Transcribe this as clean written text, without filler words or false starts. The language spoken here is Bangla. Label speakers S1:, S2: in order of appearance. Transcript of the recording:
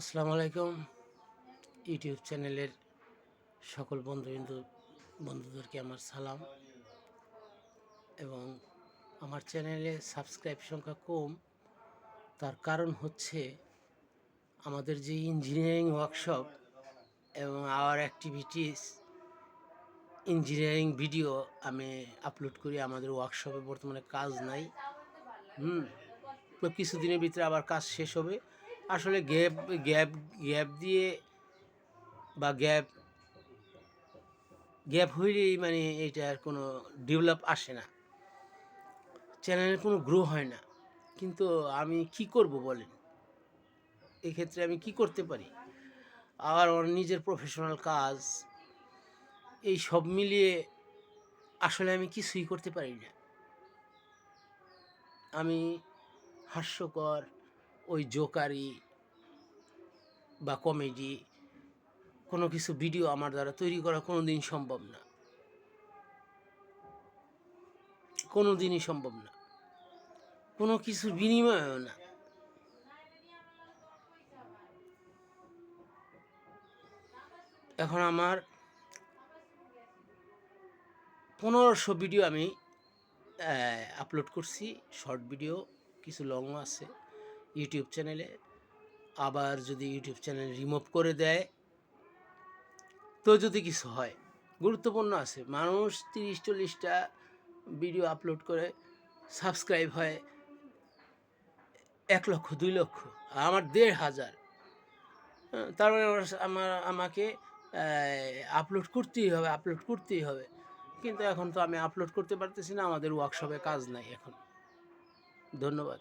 S1: আসসালামু আলাইকুম। ইউটিউব চ্যানেলের সকল বন্ধুদেরকে আমার সালাম। এবং আমার চ্যানেলে সাবস্ক্রাইব সংখ্যা কম, তার কারণ হচ্ছে আমাদের যে ইঞ্জিনিয়ারিং ওয়ার্কশপ এবং আওয়ার অ্যাক্টিভিটিস ইঞ্জিনিয়ারিং ভিডিও আমি আপলোড করি। আমাদের ওয়ার্কশপে বর্তমানে কাজ নাই। তো কিছুদিনের ভিতরে আবার কাজ শেষ হবে। আসলে গ্যাপ গ্যাপ গ্যাপ দিয়ে বা গ্যাপ হইলেই মানে এটার কোনো ডেভেলপ আসে না, চ্যানেলের কোনো গ্রো হয় না। কিন্তু আমি কি করব বলেন, এক্ষেত্রে আমি কি করতে পারি? আর ওর নিজের প্রফেশনাল কাজ, এই সব মিলিয়ে আসলে আমি কিছুই করতে পারি না। আমি হাস্যকর ওই জোকারি বা কমেডি কোনো কিছু ভিডিও আমার দ্বারা তৈরি করা কোনো দিন সম্ভব না, কোনো দিনই সম্ভব না, কোনো কিছুর বিনিময়েও না। এখন আমার 1500 ভিডিও আমি আপলোড করছি, শর্ট ভিডিও, কিছু লংও আছে ইউটিউব চ্যানেলে। আবার যদি ইউটিউব চ্যানেল রিমুভ করে দেয় তো যদি কিছু হয়, গুরুত্বপূর্ণ আছে। মানুষ 30-40টা ভিডিও আপলোড করে, সাবস্ক্রাইব হয় 1 লক্ষ 2 লক্ষ, আমার 1,500। তার মানে আমাকে আপলোড করতেই হবে। কিন্তু এখন তো আমি আপলোড করতে পারতেছি না, আমাদের ওয়ার্কশপে কাজ নাই এখন। ধন্যবাদ।